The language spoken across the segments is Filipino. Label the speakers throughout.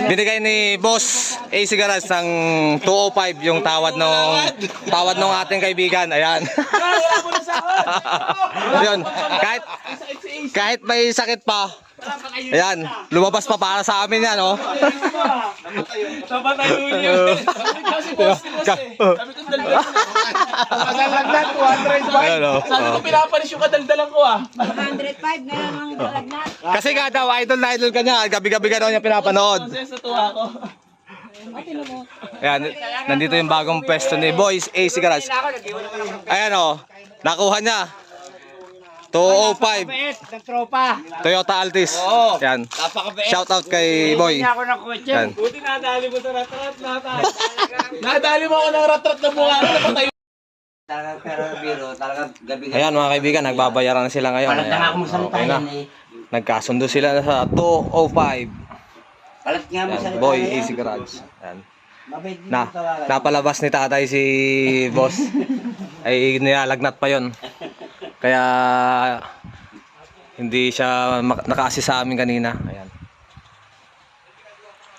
Speaker 1: Binigay ni Boss AC Garage ng 205 yung tawad nung ating kaibigan. Ayan. Yun, kahit may sakit pa. Ayan, lumabas pa para sa amin yan, oh.
Speaker 2: Sabatay yun. Kasi boss, sabi ko daldal. Lagnat, 205. Sabi ko pinapalis yung kadaldalan ko
Speaker 3: 105 na lang ang lagnat.
Speaker 1: Kasi nga daw, idol na idol ka niya. Gabi-gabi ka daw niya pinapanood.
Speaker 2: Sa tuwa ko.
Speaker 1: Ayan, nandito yung bagong pwesto ni Boys AC Garage. Ayan, oh, nakuha niya. 205 Toyota Altis. Yan. Shout out kay Boy. Yan.
Speaker 2: Buti nadali mo sa ratrat. Nadali mo ako ng ratrat na mukha ko. Napatay.
Speaker 4: Pero biro, talaga gabi.
Speaker 1: Ayan mga kaibigan, nagbabayaran na sila ngayon.
Speaker 4: Palat na ako mo
Speaker 1: Okay na. Nagkasundo sila sa 205.
Speaker 4: Palat nga mo
Speaker 1: Yan, Boy AC Garage. Yan. Napalabas ni tatay si Boss. Ay nilalagnat pa yon. Kaya hindi siya naka-assist sa amin kanina. Ayan.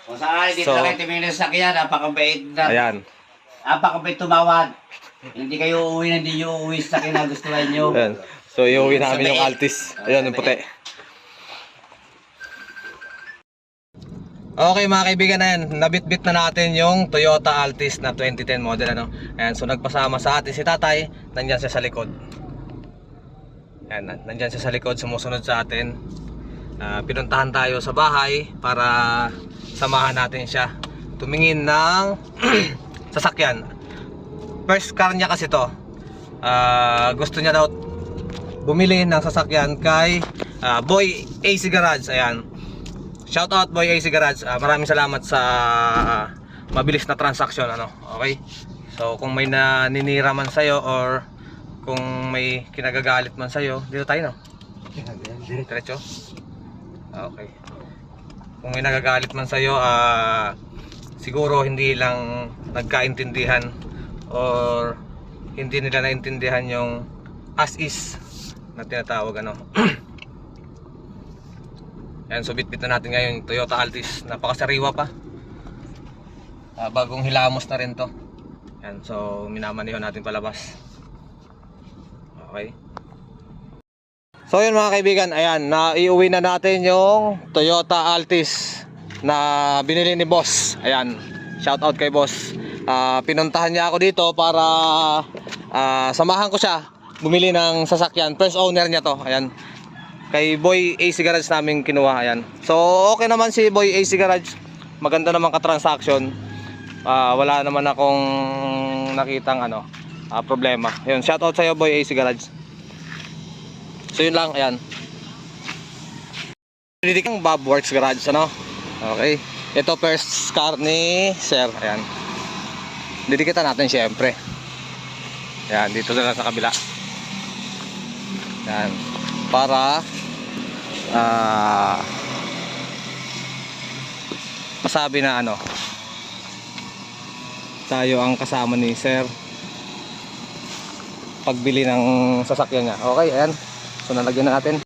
Speaker 4: Kung saan dito na kayo tumingin sa sakyan, napakabait na.
Speaker 1: Ayan.
Speaker 4: Napakabait tumawad. Hindi kayo uuwi, hindi nyo uuwi sa sakyan na gustuhan nyo.
Speaker 1: Ayan. So iuwi namin yung Altis. Ayan yung puti. Okay mga kaibigan, na yan, nabitbit na natin yung Toyota Altis na 2010 model, ano. Ayan, so nagpasama sa atin si tatay. Nandyan siya sa likod. Ayan, nandyan siya sa likod, sumusunod sa atin. Pinuntahan tayo sa bahay para samahan natin siya tumingin ng sasakyan. First car niya kasi to. Gusto niya daw bumili ng sasakyan kay Boy AC Garage. Ayan, shout out Boy AC Garage. Maraming salamat sa mabilis na transaction, ano. Okay, so kung may naninira man sa'yo or kung may kinagagalit man sa'yo, dito tayo, no? Diretso? Okay. Kung may nagagalit man sa'yo, siguro hindi lang nagkaintindihan or hindi nila naintindihan yung as is na tinatawag, ano. Yan, so bitbit na natin ngayon yung Toyota Altis. Napakasariwa pa. Bagong hilamos na rin to. Yan, so minamaniho natin palabas. Okay. So yun mga kaibigan, ayan, naiuwi na natin yung Toyota Altis na binili ni Boss. Ayan, shout out kay Boss. Pinuntahan niya ako dito para samahan ko siya bumili ng sasakyan. First owner niya to. Ayan, kay Boy AC Garage namin kinuha. Ayan, so okay naman si Boy AC Garage. Maganda naman ka-transaction. Wala naman akong nakitang problema. Ayun, shout out sa iyo Boy AC Garage. So yun lang, ayan. Didikang Bob Works Garage, ano? Okay. Ito first car ni Sir, ayan. Didikitan natin syempre. Ayan, dito na lang sa kabila. Ayan. Para masabi na tayo ang kasama ni Sir pagbili ng sasakyan niya. Okay, ayan. So nalagyan na natin.